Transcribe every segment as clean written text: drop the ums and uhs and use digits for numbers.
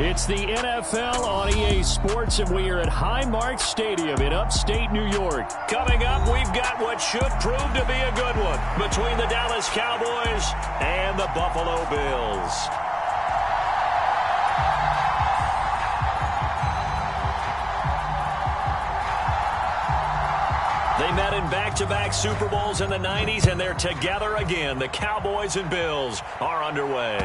It's the NFL on EA Sports, and we are at Highmark Stadium in upstate New York. Coming up, we've got what should prove to be a good one between the Dallas Cowboys and the Buffalo Bills. They met in back-to-back Super Bowls in the 90s, and they're together again. The Cowboys and Bills are underway.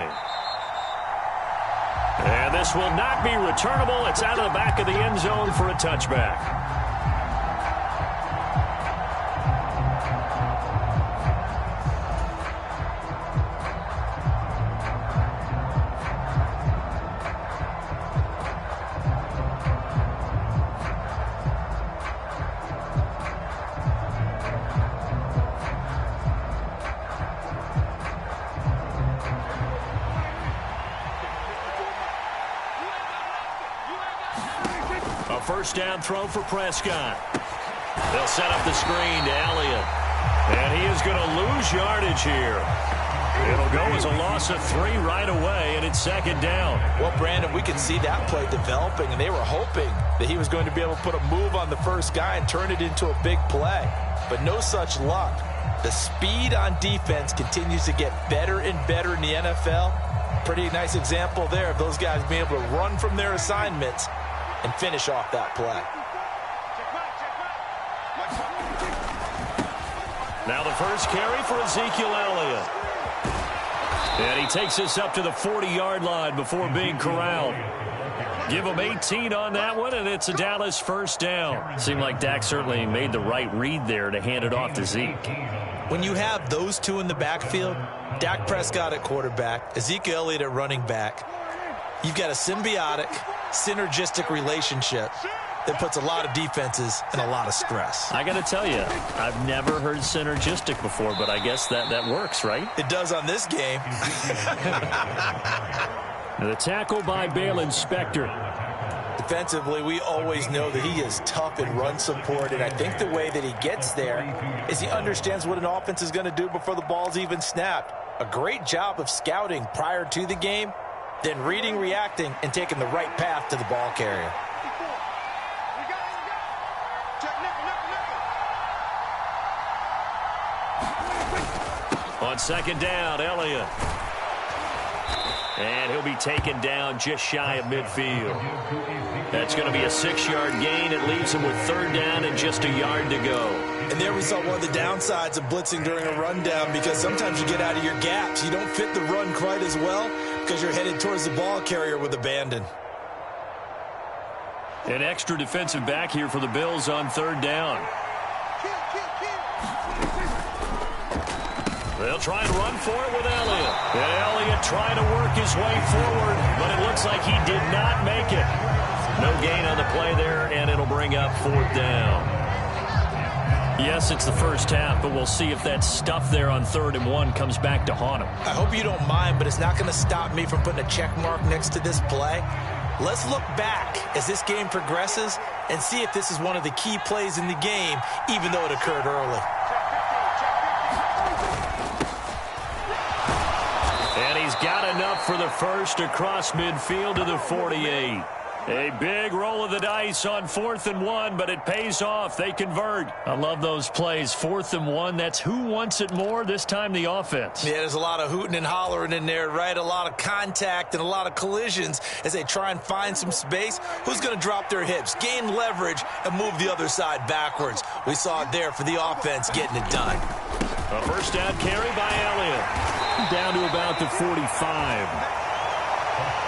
And this will not be returnable. It's out of the back of the end zone for a touchback. First down throw for Prescott. They'll set up the screen to Elliott. And he is going to lose yardage here. It'll go as a loss of 3 right away, and it's second down. Well, Brandon, we could see that play developing, and they were hoping that he was going to be able to put a move on the first guy and turn it into a big play. But no such luck. The speed on defense continues to get better and better in the NFL. Pretty nice example there of those guys being able to run from their assignments and finish off that play. Now the first carry for Ezekiel Elliott. And he takes us up to the 40-yard line before being corralled. Give him 18 on that one, and it's a Dallas first down. Seemed like Dak certainly made the right read there to hand it off to Zeke. When you have those two in the backfield, Dak Prescott at quarterback, Ezekiel Elliott at running back, you've got a symbiotic, synergistic relationship that puts a lot of defenses in a lot of stress. I got to tell you, I've never heard synergistic before, but I guess that works, right? It does on this game. The tackle by Balen Spector. Defensively, we always know that he is tough in run support, and I think the way that he gets there is he understands what an offense is going to do before the ball's even snapped. A great job of scouting prior to the game, then reading, reacting, and taking the right path to the ball carrier. On second down, Elliott. And he'll be taken down just shy of midfield. That's going to be a 6-yard gain. It leaves him with third down and just a yard to go. And there we saw one of the downsides of blitzing during a rundown, because sometimes you get out of your gaps. You don't fit the run quite as well because you're headed towards the ball carrier with abandon. An extra defensive back here for the Bills on third down. They'll try and run for it with Elliott. And Elliott trying to work his way forward, but it looks like he did not make it. No gain on the play there, and it'll bring up fourth down. Yes, it's the first half, but we'll see if that stuff there on 3rd and 1 comes back to haunt him. I hope you don't mind, but it's not going to stop me from putting a check mark next to this play. Let's look back as this game progresses and see if this is one of the key plays in the game, even though it occurred early. And he's got enough for the first across midfield to the 48. A big roll of the dice on 4th and 1, but it pays off. They convert. I love those plays. 4th and 1, that's who wants it more, this time the offense. Yeah, there's a lot of hooting and hollering in there, right? A lot of contact and a lot of collisions as they try and find some space. Who's going to drop their hips, gain leverage, and move the other side backwards? We saw it there for the offense getting it done. A first down carry by Elliott. Down to about the 45.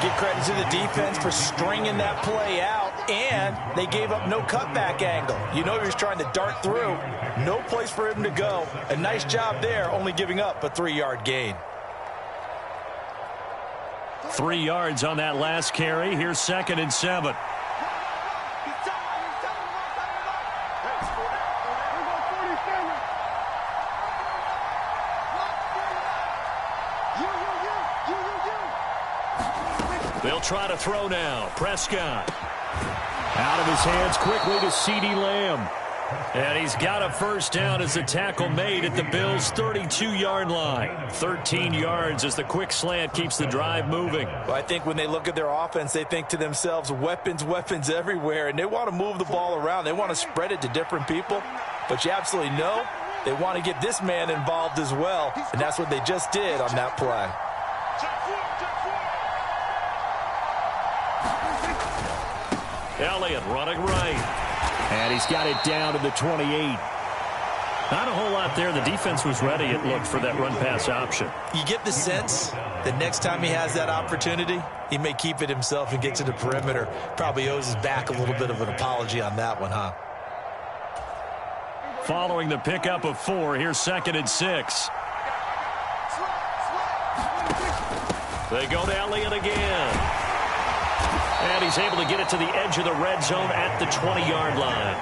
Give credit to the defense for stringing that play out, and they gave up no cutback angle. You know he was trying to dart through. No place for him to go. A nice job there, only giving up a 3-yard gain. 3 yards on that last carry. Here's 2nd and 7. They'll try to throw now. Prescott. Out of his hands quickly to CeeDee Lamb. And he's got a first down as the tackle made at the Bills' 32-yard line. 13 yards as the quick slant keeps the drive moving. Well, I think when they look at their offense, they think to themselves, weapons, weapons everywhere, and they want to move the ball around. They want to spread it to different people, but you absolutely know they want to get this man involved as well, and that's what they just did on that play. Elliott running right. And he's got it down to the 28. Not a whole lot there. The defense was ready, it looked, for that run-pass option. You get the sense that next time he has that opportunity, he may keep it himself and get to the perimeter. Probably owes his back a little bit of an apology on that one, huh? Following the pickup of 4, here's 2nd and 6. They go to Elliott again. And he's able to get it to the edge of the red zone at the 20-yard line.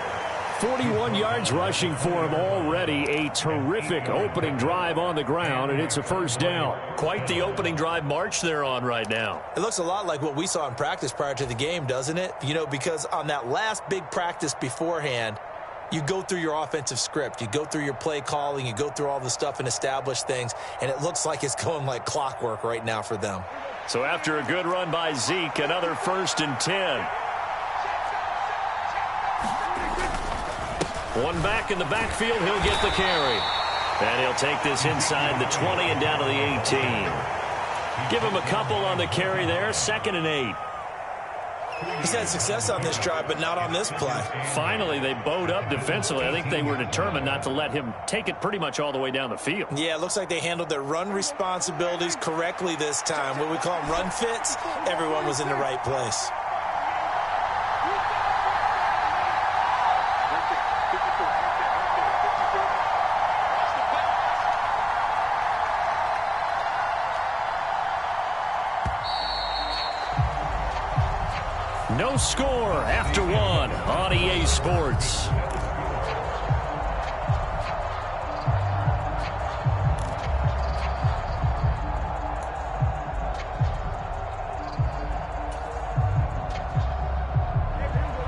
41 yards rushing for him already. A terrific opening drive on the ground, and it's a first down. Quite the opening drive march they're on right now. It looks a lot like what we saw in practice prior to the game, doesn't it? You know, because on that last big practice beforehand, you go through your offensive script. You go through your play calling. You go through all the stuff and establish things, and it looks like it's going like clockwork right now for them. So after a good run by Zeke, another 1st and 10. One back in the backfield, he'll get the carry. And he'll take this inside the 20 and down to the 18. Give him a couple on the carry there, 2nd and 8. He's had success on this drive, but not on this play. Finally, they bowed up defensively. I think they were determined not to let him take it pretty much all the way down the field. Yeah, it looks like they handled their run responsibilities correctly this time. What we call them run fits, everyone was in the right place. No score after 1 on EA Sports.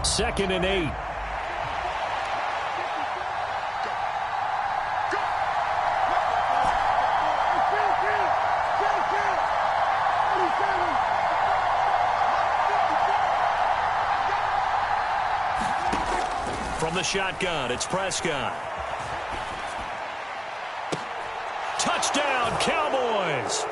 Second and 8. From the shotgun, it's Prescott. Touchdown, Cowboys!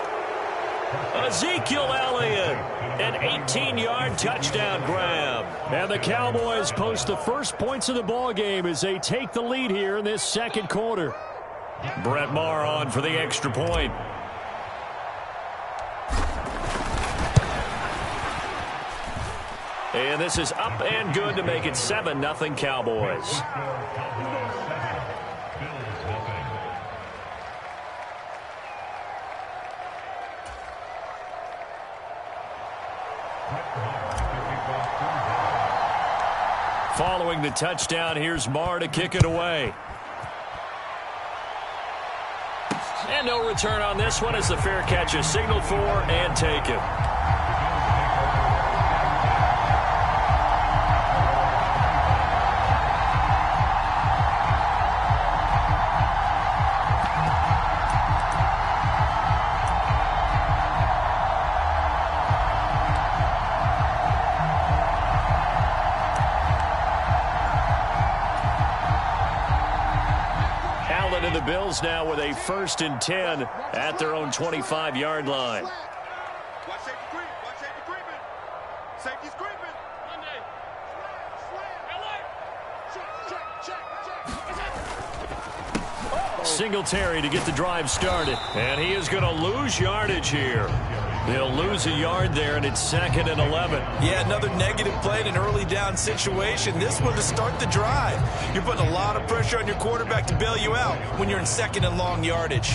Ezekiel Elliott, an 18-yard touchdown grab. And the Cowboys post the first points of the ball game as they take the lead here in this second quarter. Brett Maher on for the extra point. And this is up and good to make it 7-0 Cowboys. Following the touchdown, here's Maher to kick it away. And no return on this one as the fair catch is signaled for and taken. The Bills now with a 1st and 10 at their own 25-yard line. Watch safety creep. Watch safety creeping. Safety's creeping. Monday. Check. Singletary to get the drive started. And he is going to lose yardage here. They'll lose a yard there, and it's 2nd and 11. Yeah, another negative play in an early down situation. This one to start the drive. You're putting a lot of pressure on your quarterback to bail you out when you're in 2nd and long yardage.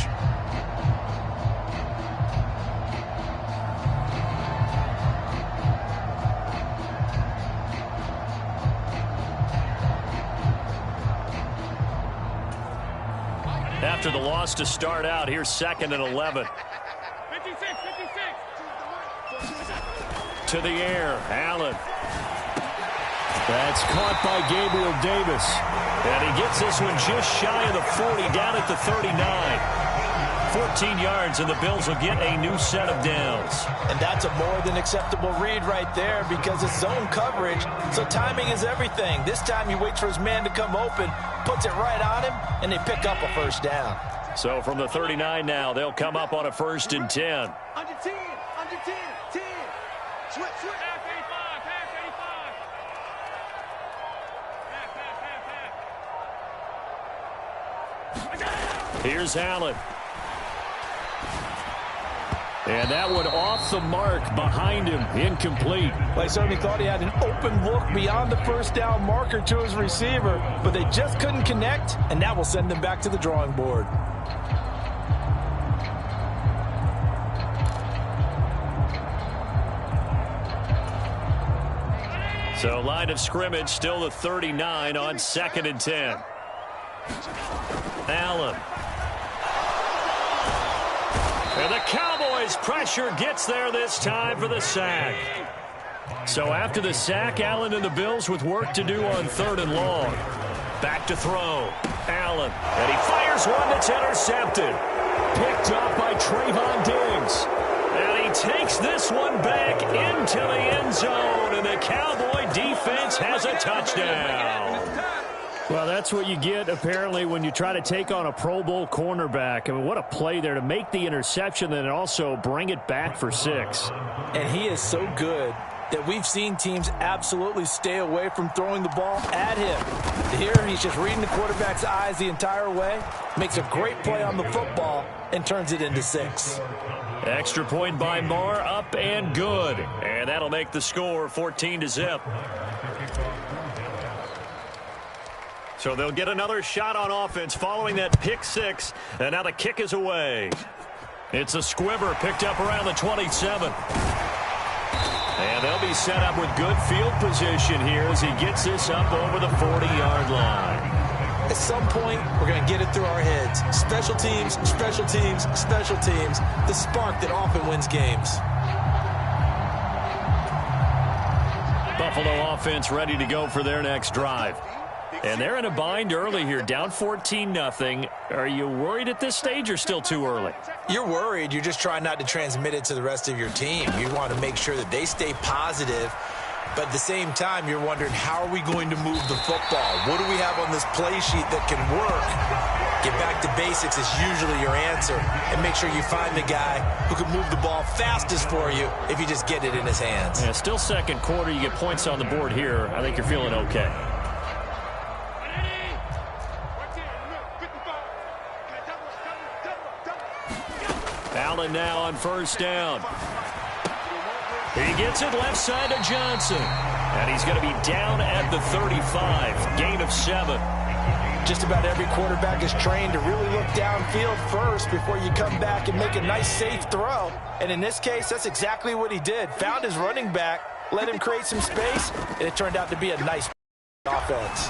After the loss to start out, here's 2nd and 11. 56. To the air, Allen. That's caught by Gabriel Davis. And he gets this one just shy of the 40, down at the 39. 14 yards, and the Bills will get a new set of downs. And that's a more than acceptable read right there because it's zone coverage, so timing is everything. This time he waits for his man to come open, puts it right on him, and they pick up a first down. So from the 39 now, they'll come up on a 1st and 10. Under 10, 10. Switch. Half 85, half 85. Here's Allen. And that one off the mark behind him, incomplete. Well, he certainly thought he had an open look beyond the first down marker to his receiver, but they just couldn't connect, and that will send them back to the drawing board. So line of scrimmage still the 39 on 2nd and 10. Allen. And the Cowboys' pressure gets there this time for the sack. So after the sack, Allen and the Bills with work to do on 3rd and long. Back to throw. Allen. And he fires one that's intercepted. Picked off by Trayvon Diggs. And he takes this one back into the end zone. And the Cowboy defense has a touchdown. Well, that's what you get, apparently, when you try to take on a Pro Bowl cornerback. I mean, what a play there to make the interception and also bring it back for 6. And he is so good that we've seen teams absolutely stay away from throwing the ball at him. Here, he's just reading the quarterback's eyes the entire way, makes a great play on the football, and turns it into 6. Extra point by Marr, up and good. And that'll make the score 14-0. So they'll get another shot on offense following that pick 6. And now the kick is away. It's a squibber picked up around the 27. And they'll be set up with good field position here as he gets this up over the 40-yard line. At some point, we're going to get it through our heads. Special teams, special teams, special teams. The spark that often wins games. Buffalo offense ready to go for their next drive. And they're in a bind early here, down 14-0. Are you worried at this stage or still too early? You're worried. You're just trying not to transmit it to the rest of your team. You want to make sure that they stay positive. But at the same time, you're wondering, how are we going to move the football? What do we have on this play sheet that can work? Get back to basics is usually your answer. And make sure you find the guy who can move the ball fastest for you if you just get it in his hands. Yeah, still second quarter. You get points on the board here. I think you're feeling okay. Allen now on 1st down. He gets it left side to Johnson. And he's going to be down at the 35. Gain of 7. Just about every quarterback is trained to really look downfield first before you come back and make a nice, safe throw. And in this case, that's exactly what he did. Found his running back, let him create some space, and it turned out to be a nice offense.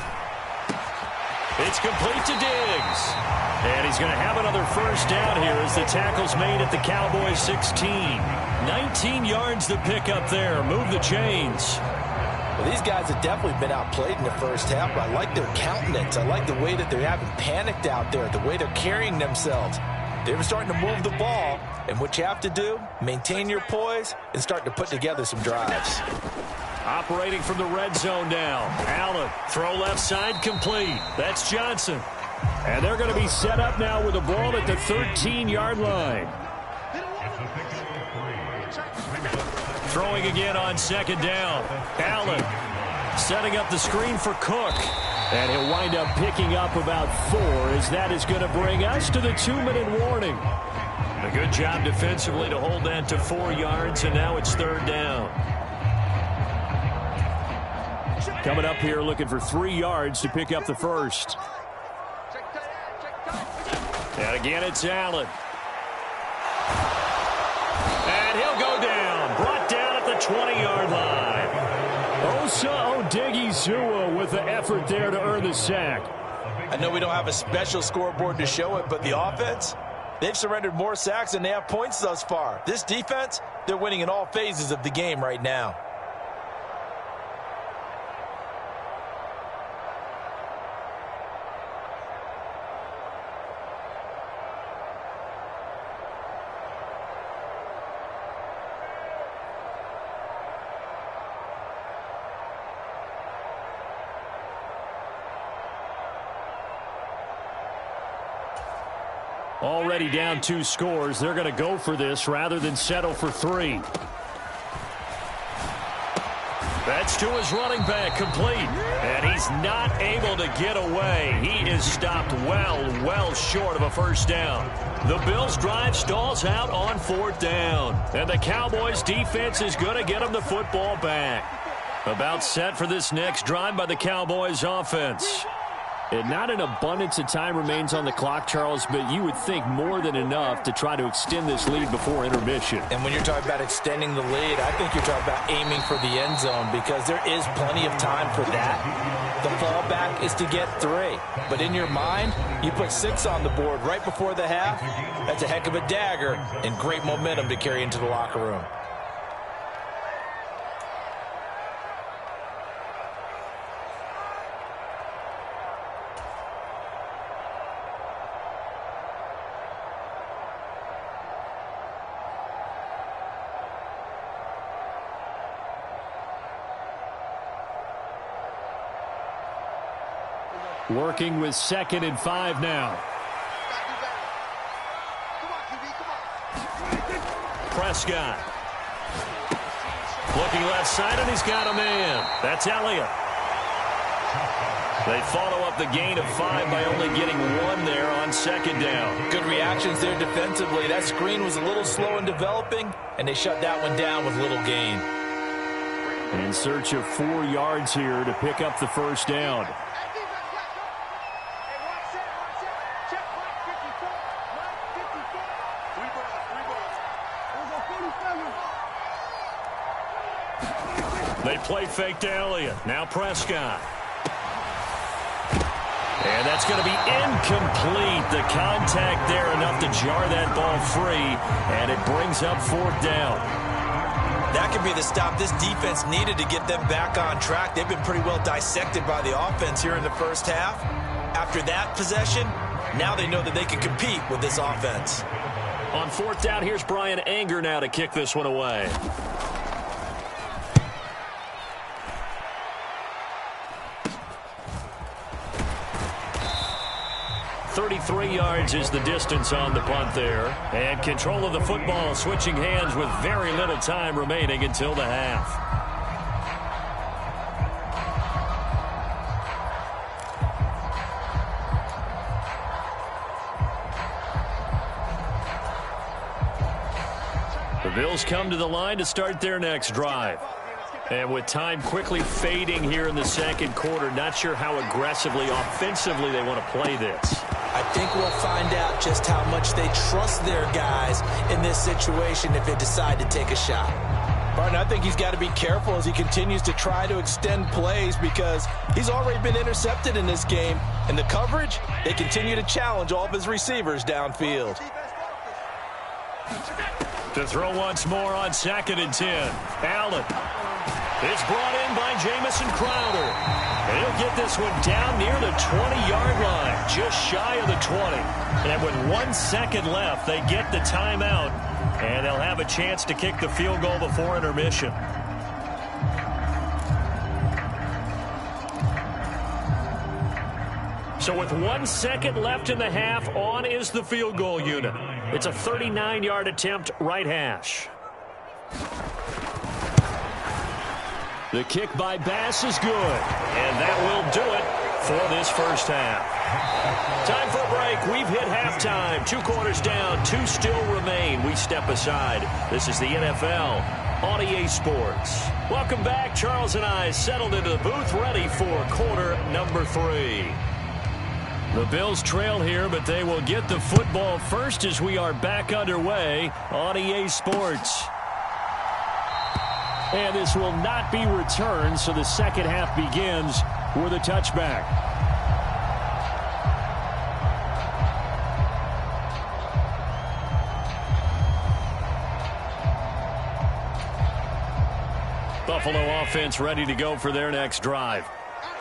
It's complete to Diggs. And he's going to have another 1st down here as the tackle's made at the Cowboys 16. 19 yards to pick up there. Move the chains. Well, these guys have definitely been outplayed in the first half, but I like their countenance. I like the way that they haven't panicked out there, the way they're carrying themselves. They're starting to move the ball, and what you have to do, maintain your poise and start to put together some drives. Operating from the red zone now. Allen, throw left side, complete. That's Johnson. And they're going to be set up now with the ball at the 13-yard line. Throwing again on 2nd down. Allen setting up the screen for Cook. And he'll wind up picking up about 4 as that is going to bring us to the 2-minute warning. A good job defensively to hold that to 4 yards, and now it's 3rd down. Coming up here looking for 3 yards to pick up the 1st. And again, it's Allen. And he'll go down. Brought down at the 20-yard line. Osa Odighizuwa with the effort there to earn the sack. I know we don't have a special scoreboard to show it, but the offense, they've surrendered more sacks than they have points thus far. This defense, they're winning in all phases of the game right now. Already down 2 scores. They're going to go for this rather than settle for 3. That's to his running back, complete. And he's not able to get away. He is stopped well short of a first down. The Bills' drive stalls out on 4th down. And the Cowboys' defense is going to get them the football back. About set for this next drive by the Cowboys' offense. And not an abundance of time remains on the clock, Charles, but you would think more than enough to try to extend this lead before intermission. And when you're talking about extending the lead, I think you're talking about aiming for the end zone because there is plenty of time for that. The fallback is to get 3. But in your mind, you put 6 on the board right before the half. That's a heck of a dagger and great momentum to carry into the locker room. Working with 2nd and 5 now. Prescott. Looking left side, and he's got a man. That's Elliott. They follow up the gain of 5 by only getting 1 there on 2nd down. Good reactions there defensively. That screen was a little slow in developing, and they shut that one down with little gain. In search of 4 yards here to pick up the first down. They play fake to Elliott. Now Prescott. And that's going to be incomplete. The contact there enough to jar that ball free. And it brings up 4th down. That could be the stop this defense needed to get them back on track. They've been pretty well dissected by the offense here in the first half. After that possession, now they know that they can compete with this offense. On 4th down, here's Brian Anger now to kick this one away. 33 yards is the distance on the punt there. And control of the football switching hands with very little time remaining until the half. The Bills come to the line to start their next drive. And with time quickly fading here in the 2nd quarter, not sure how aggressively, offensively they want to play this. I think we'll find out just how much they trust their guys in this situation if they decide to take a shot. Martin, I think he's got to be careful as he continues to try to extend plays because he's already been intercepted in this game. And the coverage, they continue to challenge all of his receivers downfield. To throw once more on 2nd and 10. Allen. It's brought in by Jamison Crowder. And he'll get this one down near the 20-yard line, just shy of the 20. And with 1 second left, they get the timeout, and they'll have a chance to kick the field goal before intermission. So with 1 second left in the half, on is the field goal unit. It's a 39-yard attempt, right hash. The kick by Bass is good, and that will do it for this first half. Time for a break. We've hit halftime. 2 quarters down, 2 still remain. We step aside. This is the NFL on EA Sports. Welcome back. Charles and I settled into the booth, ready for quarter number 3. The Bills trail here, but they will get the football first as we are back underway on EA Sports. And this will not be returned, so the second half begins with a touchback. Buffalo offense ready to go for their next drive.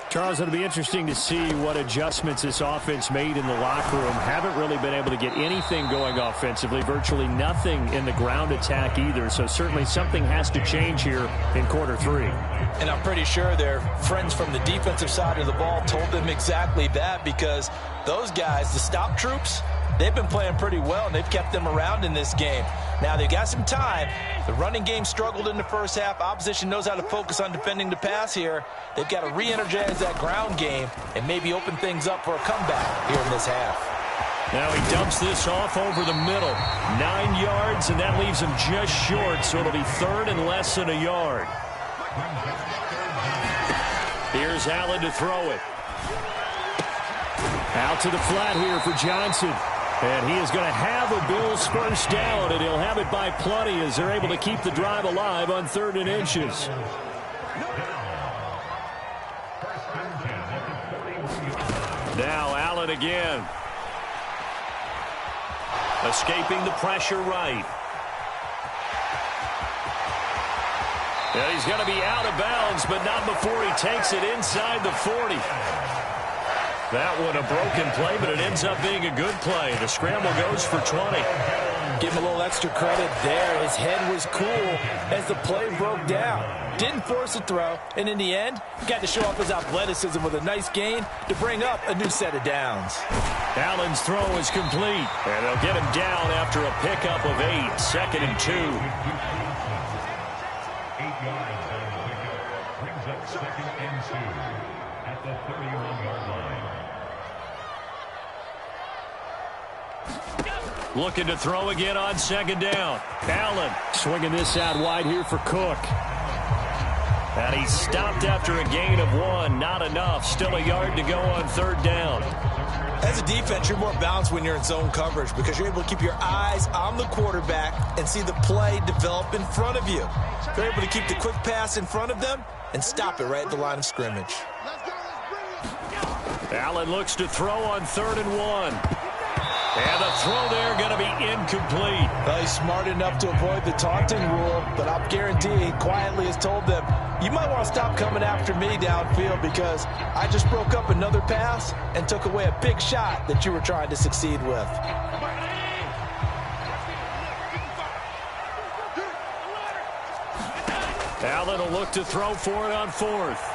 Charles, it'll be interesting to see what adjustments this offense made in the locker room. Haven't really been able to get anything going offensively, virtually nothing in the ground attack either. So certainly something has to change here in quarter 3. And I'm pretty sure their friends from the defensive side of the ball told them exactly that, because those guys, the stop troops, they've been playing pretty well, and they've kept them around in this game. Now, they've got some time. The running game struggled in the first half. Opposition knows how to focus on defending the pass here. They've got to re-energize that ground game and maybe open things up for a comeback here in this half. Now he dumps this off over the middle. 9 yards, and that leaves him just short, so it'll be third and less than a yard. Here's Allen to throw it. Out to the flat here for Johnson. And he is going to have the Bills first down, and he'll have it by plenty as they're able to keep the drive alive on 3rd and inches. Now Allen again. Escaping the pressure right. And he's going to be out of bounds, but not before he takes it inside the 40. That one a broken play, but it ends up being a good play. The scramble goes for 20. Give him a little extra credit there. His head was cool as the play broke down. Didn't force a throw, and in the end, got to show off his athleticism with a nice gain to bring up a new set of downs. Allen's throw is complete, and they'll get him down after a pickup of 8, 2nd and 2. 8 yards out of the pickup brings up 2nd and 2 at the 31-yard line. Looking to throw again on 2nd down. Allen swinging this out wide here for Cook. And he stopped after a gain of 1. Not enough. Still a yard to go on 3rd down. As a defense, you're more balanced when you're in zone coverage because you're able to keep your eyes on the quarterback and see the play develop in front of you. You're able to keep the quick pass in front of them and stop it right at the line of scrimmage. Allen looks to throw on 3rd and 1. And the throw there going to be incomplete. Well, he's smart enough to avoid the taunting rule, but I'll guarantee he quietly has told them, you might want to stop coming after me downfield because I just broke up another pass and took away a big shot that you were trying to succeed with. Allen will look to throw for it on 4th.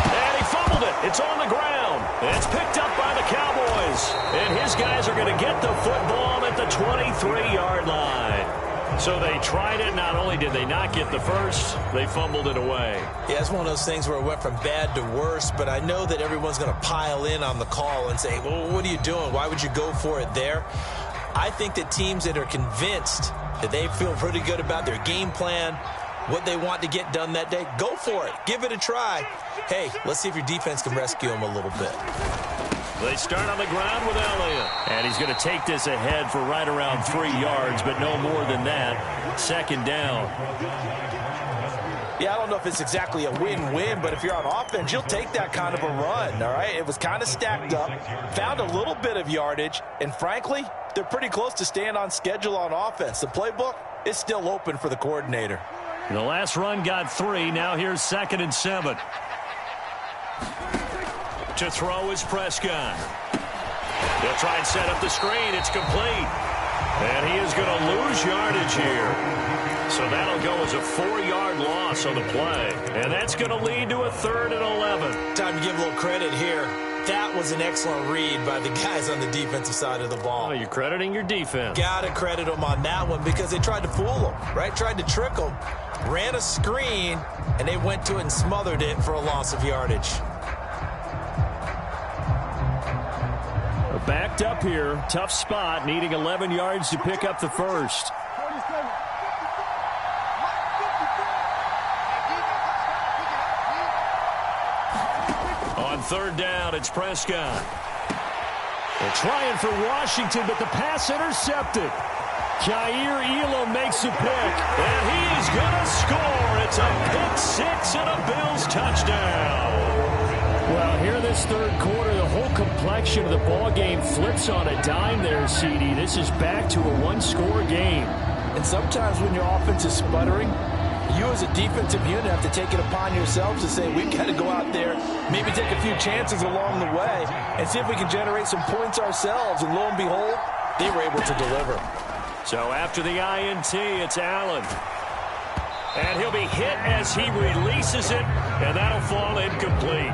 And he fumbled it. It's on the ground. It's picked up by the Cowboys. And his guys are going to get the football at the 23-yard line. So they tried it. Not only did they not get the first, they fumbled it away. Yeah, it's one of those things where it went from bad to worse, but I know that everyone's going to pile in on the call and say, well, what are you doing? Why would you go for it there? I think that teams that are convinced that they feel pretty good about their game plan, what they want to get done that day, go for it. Give it a try. Hey, let's see if your defense can rescue them a little bit. They start on the ground with Elliott. And he's going to take this ahead for right around 3 yards, but no more than that. 2nd down. Yeah, I don't know if it's exactly a win-win, but if you're on offense, you'll take that kind of a run, all right? It was kind of stacked up, found a little bit of yardage, and frankly, they're pretty close to staying on schedule on offense. The playbook is still open for the coordinator. The last run got 3. Now here's 2nd and 7. To throw is Prescott. They'll try and set up the screen. It's complete. And he is going to lose yardage here. So that'll go as a 4-yard loss on the play. And that's going to lead to a 3rd and 11. Time to give a little credit here. That was an excellent read by the guys on the defensive side of the ball. Oh, you're crediting your defense. Got to credit them on that one because they tried to fool them, right? Tried to trick them. Ran a screen, and they went to it and smothered it for a loss of yardage. Backed up here. Tough spot. Needing 11 yards to pick up the first. On 3rd down, it's Prescott. They're trying for Washington, but the pass intercepted. Jair Elam makes a pick, and he is going to score. It's a pick 6 and a Bills touchdown. Well, here this 3rd quarter, the whole complexion of the ball game flips on a dime there, CD. This is back to a 1-score game. And sometimes when your offense is sputtering, you as a defensive unit have to take it upon yourselves to say, we've got to go out there, maybe take a few chances along the way, and see if we can generate some points ourselves. And lo and behold, they were able to deliver. So after the INT, it's Allen. And he'll be hit as he releases it, and that'll fall incomplete.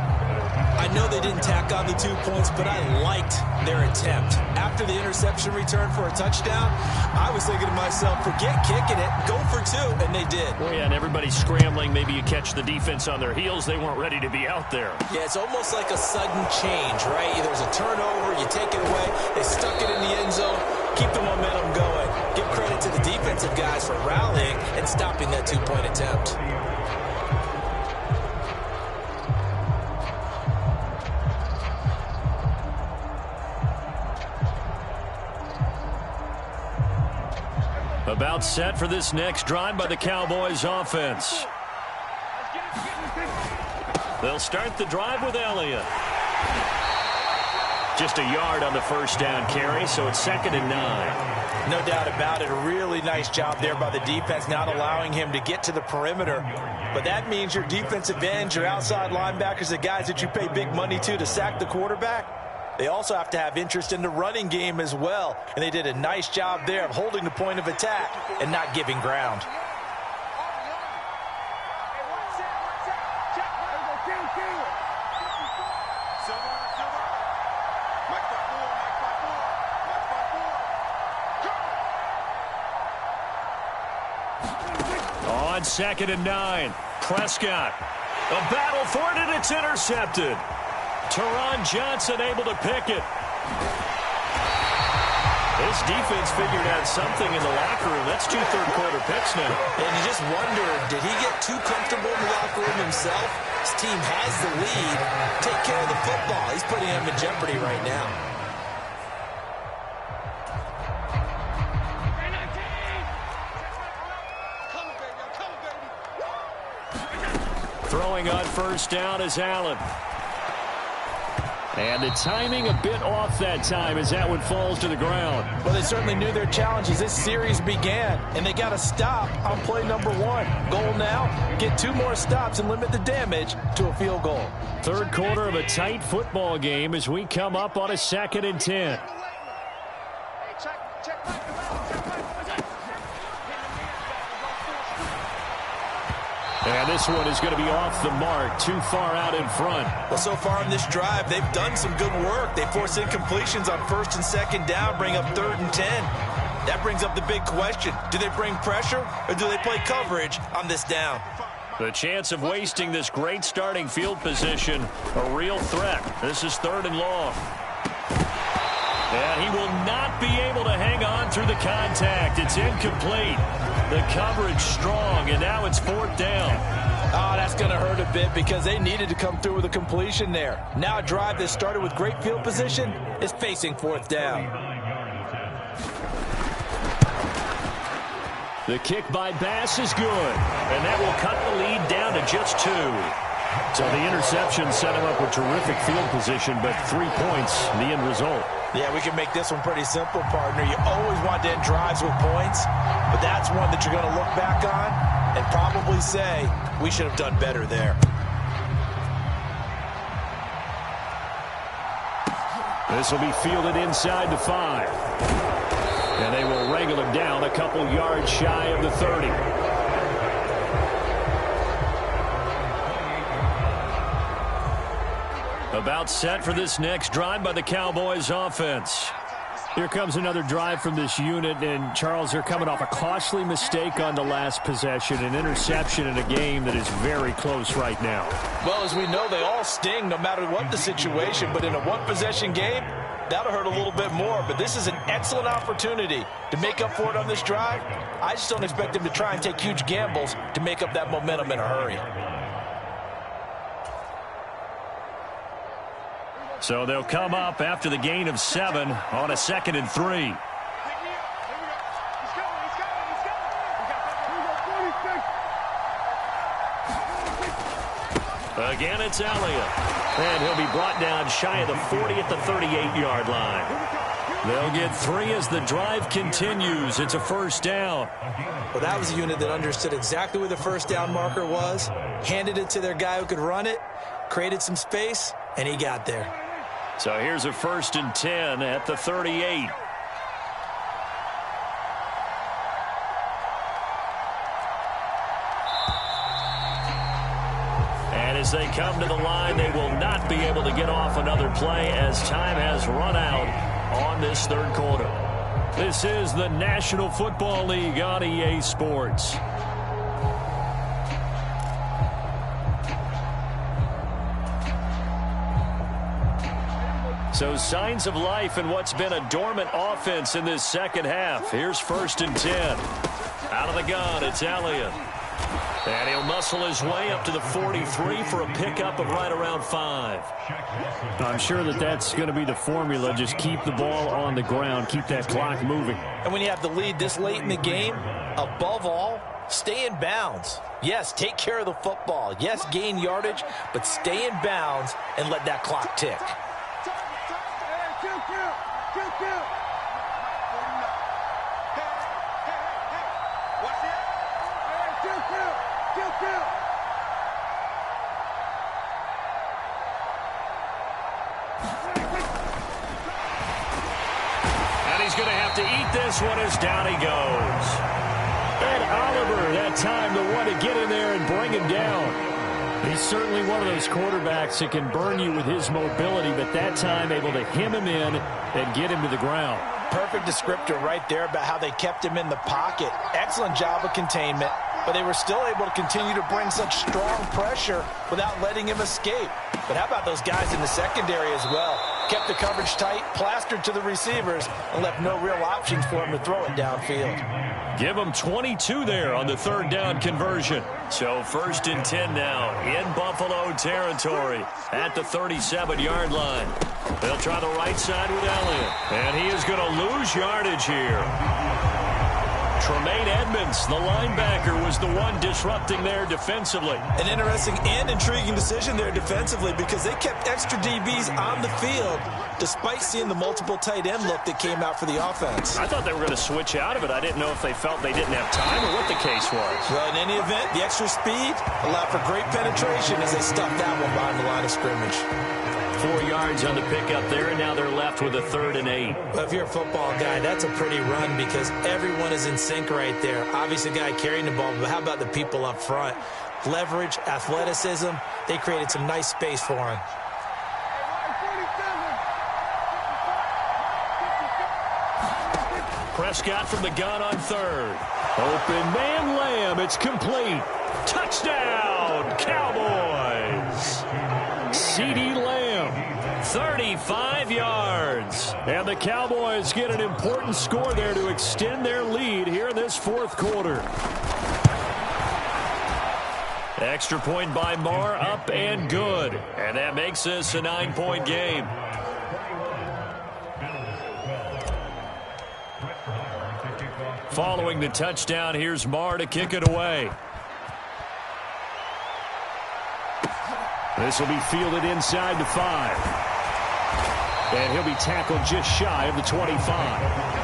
I know they didn't tack on the 2 points, but I liked their attempt. After the interception return for a touchdown, I was thinking to myself, forget kicking it, go for 2, and they did. Well, yeah, and everybody's scrambling. Maybe you catch the defense on their heels. They weren't ready to be out there. Yeah, it's almost like a sudden change, right? There's a turnover, you take it away, they stuck it in the end zone, keep the momentum going. Give credit to the defensive guys for rallying and stopping that 2-point attempt. About set for this next drive by the Cowboys offense. They'll start the drive with Elliott. Just a yard on the first down carry, so it's 2nd and 9. No doubt about it. A really nice job there by the defense, not allowing him to get to the perimeter. But that means your defensive ends, your outside linebackers, the guys that you pay big money to sack the quarterback, they also have to have interest in the running game as well. And they did a nice job there of holding the point of attack and not giving ground. On 2nd and 9, Prescott. A battle for it, and it's intercepted. Teron Johnson able to pick it. This defense figured out something in the locker room. That's 2 third-quarter picks now. And you just wonder, did he get too comfortable in the locker room himself? His team has the lead. Take care of the football. He's putting him in jeopardy right now. Throwing on first down is Allen. And the timing a bit off that time as that one falls to the ground. Well, they certainly knew their challenge as this series began, and they got to stop on play number 1. Goal now, get 2 more stops and limit the damage to a field goal. Third quarter of a tight football game as we come up on a 2nd and 10. And this one is going to be off the mark, too far out in front. Well, so far on this drive, they've done some good work. They force incompletions on 1st and 2nd down, bring up 3rd and 10. That brings up the big question. Do they bring pressure or do they play coverage on this down? The chance of wasting this great starting field position, a real threat. This is 3rd and long. And he will not be able to hang on through the contact. It's incomplete. The coverage strong, and now it's 4th down. Oh, that's going to hurt a bit because they needed to come through with a completion there. Now a drive that started with great field position is facing 4th down. The kick by Bass is good, and that will cut the lead down to just 2. So the interception set him up with terrific field position, but 3 points, the end result. Yeah, we can make this one pretty simple, partner. You always want to end drives with points, but that's one that you're going to look back on and probably say, we should have done better there. This will be fielded inside the 5. And they will wrangle him down a couple yards shy of the 30. About set for this next drive by the Cowboys offense. Here comes another drive from this unit, and Charles, they're coming off a costly mistake on the last possession, an interception in a game that is very close right now. Well, as we know, they all sting no matter what the situation, but in a one-possession game, that'll hurt a little bit more. But this is an excellent opportunity to make up for it on this drive. I just don't expect them to try and take huge gambles to make up that momentum in a hurry. So they'll come up after the gain of 7 on a 2nd and 3. Again, it's Elliott. And he'll be brought down shy of the 40 at the 38-yard line. They'll get 3 as the drive continues. It's a 1st down. Well, that was a unit that understood exactly where the 1st down marker was, handed it to their guy who could run it, created some space, and he got there. So here's a 1st and 10 at the 38. And as they come to the line, they will not be able to get off another play as time has run out on this third quarter. This is the National Football League on EA Sports. So signs of life in what's been a dormant offense in this second half. Here's 1st and 10. Out of the gun, it's Elliott. And he'll muscle his way up to the 43 for a pickup of right around 5. I'm sure that's going to be the formula. Just keep the ball on the ground. Keep that clock moving. And when you have the lead this late in the game, above all, stay in bounds. Yes, take care of the football. Yes, gain yardage, but stay in bounds and let that clock tick. And he's going to have to eat this one as down he goes. And Oliver, that time the one to get in there and bring him down. He's certainly one of those quarterbacks that can burn you with his mobility, but that time able to hem him in and get him to the ground. Perfect descriptor right there about how they kept him in the pocket. Excellent job of containment, but they were still able to continue to bring such strong pressure without letting him escape. But how about those guys in the secondary as well? Kept the coverage tight, plastered to the receivers, and left no real options for him to throw it downfield. Give them 22 there on the third down conversion. So 1st and 10 now in Buffalo territory at the 37-yard line. They'll try the right side with Elliott. And he is going to lose yardage here. Tremaine Edmonds, the linebacker, was the one disrupting there defensively. An interesting and intriguing decision there defensively because they kept extra DBs on the field despite seeing the multiple tight end look that came out for the offense. I thought they were going to switch out of it. I didn't know if they felt they didn't have time or what the case was. Well, in any event, the extra speed allowed for great penetration as they stuffed that one behind the line of scrimmage. 4 yards on the pickup there, and now they're left with a 3rd and 8. Well, if you're a football guy, that's a pretty run because everyone is in sync right there. Obviously, the guy carrying the ball, but how about the people up front? Leverage, athleticism, they created some nice space for him. Prescott from the gun on 3rd. Open man Lamb, it's complete. Touchdown, Cowboys. CeeDee Lamb, 35 yards. And the Cowboys get an important score there to extend their lead here in this 4th quarter. Extra point by Marr, up and good. And that makes this a 9-point game. Following the touchdown, here's Marr to kick it away. This will be fielded inside the 5. And he'll be tackled just shy of the 25.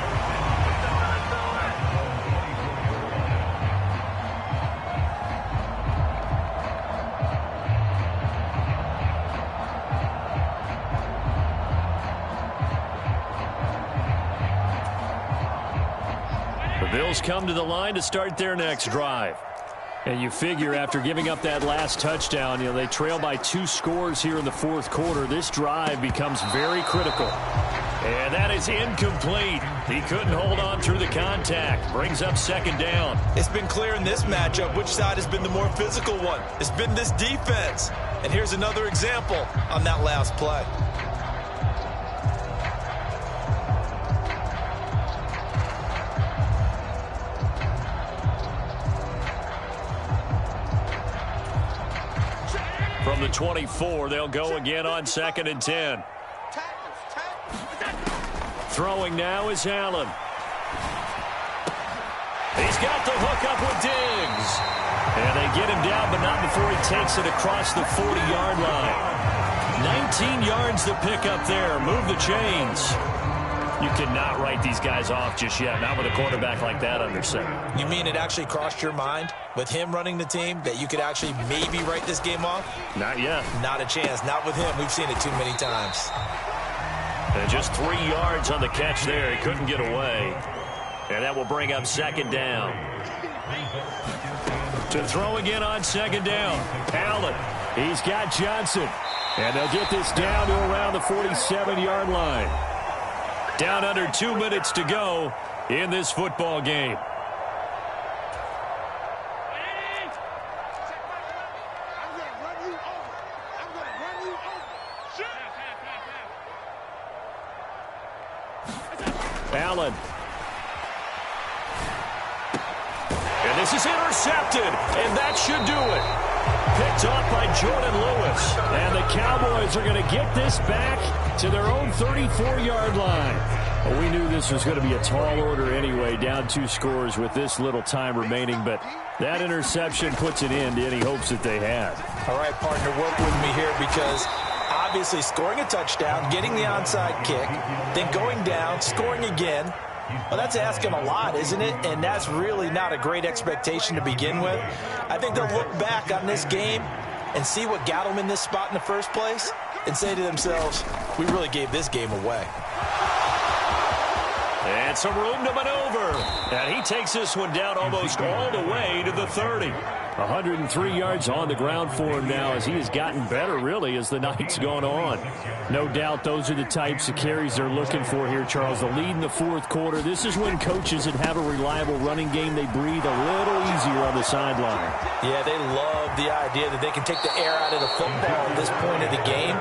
The Bills come to the line to start their next drive. And you figure after giving up that last touchdown, they trail by 2 scores here in the 4th quarter. This drive becomes very critical. And that is incomplete. He couldn't hold on through the contact. Brings up 2nd down. It's been clear in this matchup which side has been the more physical one. It's been this defense. And here's another example on that last play. From the 24, they'll go again on 2nd and 10. Throwing now is Allen. He's got the hook up with Diggs. And they get him down, but not before he takes it across the 40-yard line. 19 yards to pick up there. Move the chains. You cannot write these guys off just yet, not with a quarterback like that under center. You mean it actually crossed your mind with him running the team that you could actually maybe write this game off? Not yet. Not a chance. Not with him. We've seen it too many times. And just 3 yards on the catch there. He couldn't get away. And that will bring up 2nd down. To throw again on 2nd down. Allen. He's got Johnson. And they'll get this down to around the 47-yard line. Down under 2 minutes to go in this football game. Allen. And this is intercepted, and that should do it. Picked off by Jordan Lewis. And the Cowboys are going to get this back to their own 34-yard line. Well, we knew this was going to be a tall order anyway, down 2 scores with this little time remaining, but that interception puts an end to any hopes that they had. All right, partner, work with me here because obviously scoring a touchdown, getting the onside kick, then going down, scoring again. Well, that's asking a lot, isn't it? And that's really not a great expectation to begin with. I think they'll look back on this game and see what got them in this spot in the first place and say to themselves, we really gave this game away. And some room to maneuver. And he takes this one down almost all the way to the 30. 103 yards on the ground for him now as he has gotten better, really, as the night's gone on. No doubt those are the types of carries they're looking for here, Charles. The lead in the fourth quarter. This is when coaches that have a reliable running game, they breathe a little easier on the sideline. Yeah, they love the idea that they can take the air out of the football at this point of the game.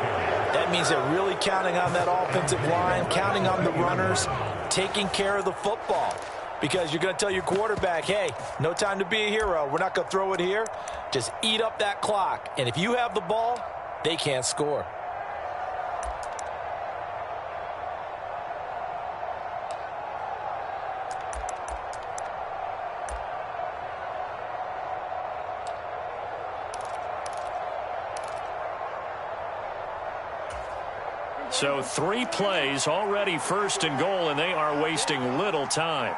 That means they're really counting on that offensive line, counting on the runners, taking care of the football. Because you're going to tell your quarterback, hey, no time to be a hero. We're not going to throw it here. Just eat up that clock. And if you have the ball, they can't score. So 3 plays already first and goal, and they are wasting little time.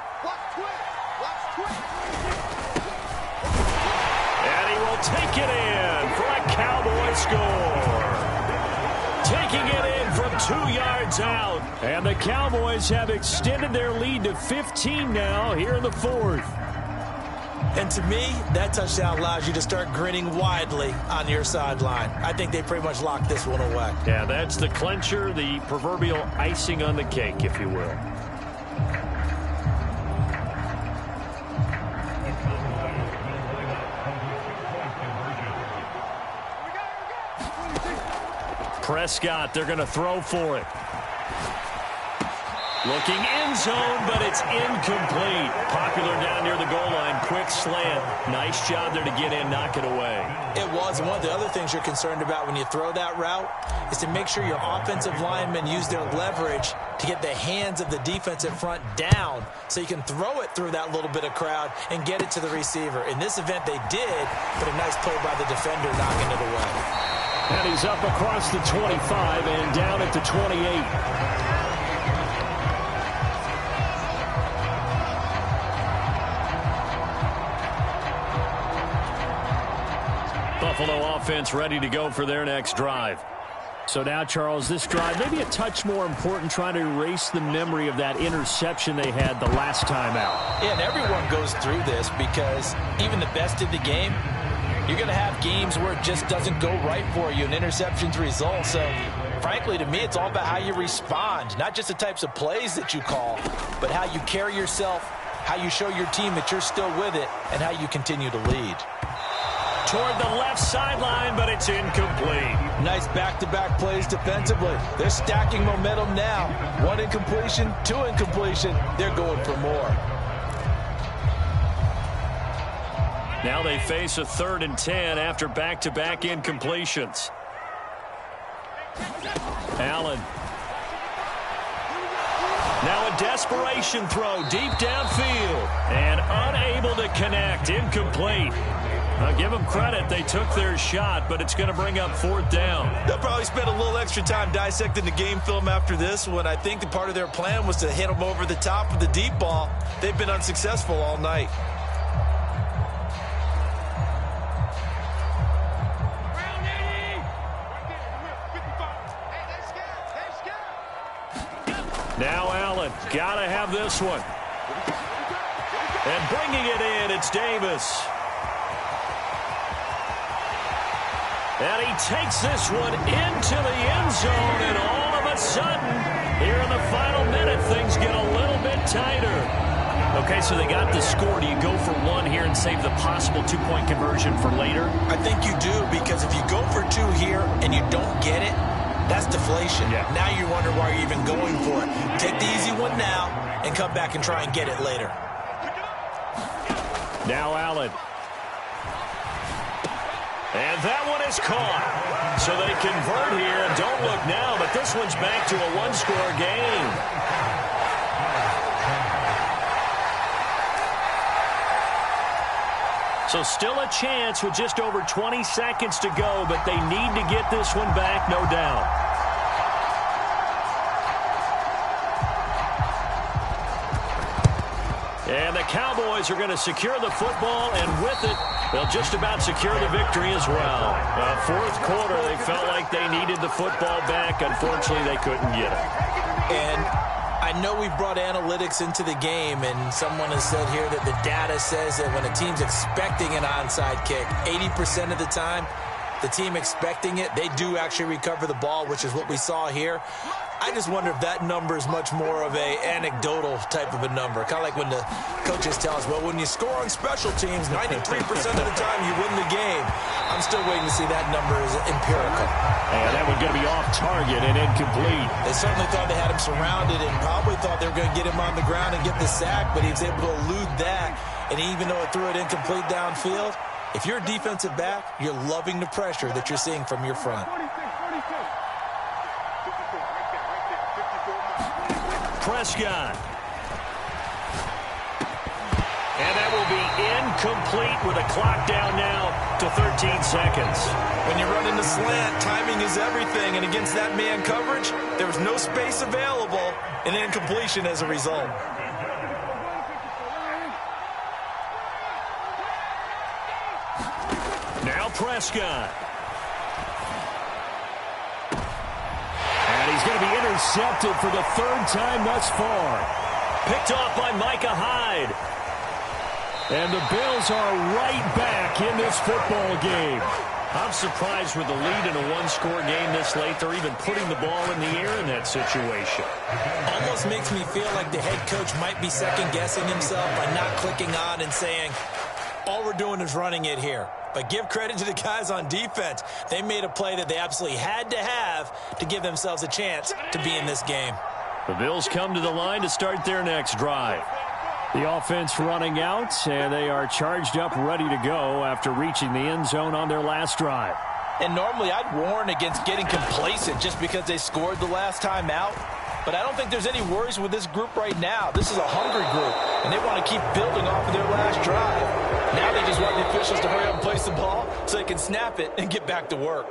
And he will take it in for a Cowboy score. Taking it in from 2 yards out. And the Cowboys have extended their lead to 15 now here in the fourth. And to me, that touchdown allows you to start grinning widely on your sideline. I think they pretty much locked this one away. Yeah, that's the clincher, the proverbial icing on the cake, if you will. Prescott, they're going to throw for it. Looking end zone, but it's incomplete. Popular down near the goal line. Quick slant. Nice job there to get in, knock it away. It was. And one of the other things you're concerned about when you throw that route is to make sure your offensive linemen use their leverage to get the hands of the defensive front down so you can throw it through that little bit of crowd and get it to the receiver. In this event, they did, but a nice play by the defender knocking it away. And he's up across the 25 and down at the 28. Buffalo offense ready to go for their next drive. So now, Charles, this drive maybe a touch more important, trying to erase the memory of that interception they had the last time out. Yeah, and everyone goes through this because even the best of the game, you're going to have games where it just doesn't go right for you, and interceptions result. So, frankly, to me, it's all about how you respond, not just the types of plays that you call, but how you carry yourself, how you show your team that you're still with it, and how you continue to lead. Toward the left sideline, but it's incomplete. Nice back-to-back plays defensively. They're stacking momentum now. 1 incompletion, 2 incompletion. They're going for more. Now they face a 3rd and 10 after back-to-back incompletions. Allen. Now a desperation throw deep downfield. And unable to connect. Incomplete. I'll give them credit. They took their shot, but it's going to bring up 4th down. They'll probably spend a little extra time dissecting the game film after this one. I think the part of their plan was to hit them over the top with the deep ball. They've been unsuccessful all night. Now Allen, gotta have this one. And bringing it in, it's Davis. And he takes this one into the end zone, and all of a sudden, here in the final minute, things get a little bit tighter. Okay, so they got the score. Do you go for one here and save the possible two-point conversion for later? I think you do, because if you go for two here and you don't get it, that's deflation. Yeah. Now you wonder why you're even going for it. Take the easy one now and come back and try and get it later. Now Allen. And that one is caught. So they convert here, and don't look now, but this one's back to a one-score game. So still a chance with just over 20 seconds to go, but they need to get this one back, no doubt. And the Cowboys are going to secure the football, and with it, they'll just about secure the victory as well. Fourth quarter, they felt like they needed the football back. Unfortunately, they couldn't get it. And I know we brought analytics into the game, and someone has said here that the data says that when a team's expecting an onside kick, 80% of the time, the team expecting it, they do actually recover the ball, which is what we saw here. I just wonder if that number is much more of a anecdotal type of a number. Kind of like when the coaches tell us, well, when you score on special teams, 93% of the time you win the game. I'm still waiting to see that number is empirical. And that one's going to be off target and incomplete. They certainly thought they had him surrounded and probably thought they were going to get him on the ground and get the sack, but he was able to elude that. And even though it threw it incomplete downfield, if you're a defensive back, you're loving the pressure that you're seeing from your front. Prescott. And that will be incomplete with a clock down now to 13 seconds. When you run in the slant, timing is everything, and against that man coverage, there was no space available, and incompletion as a result. Now Prescott. And he's going to be intercepted for the third time thus far. Picked off by Micah Hyde. And the Bills are right back in this football game. I'm surprised with the lead in a one-score game this late, they're even putting the ball in the air in that situation. Almost makes me feel like the head coach might be second-guessing himself by not clicking on and saying, all we're doing is running it here. But give credit to the guys on defense. They made a play that they absolutely had to have to give themselves a chance to be in this game. The Bills come to the line to start their next drive. The offense running out, and they are charged up, ready to go after reaching the end zone on their last drive. And normally I'd warn against getting complacent just because they scored the last time out. But I don't think there's any worries with this group right now. This is a hungry group, and they want to keep building off of their last drive. Now they just want the officials to hurry up and place the ball so they can snap it and get back to work.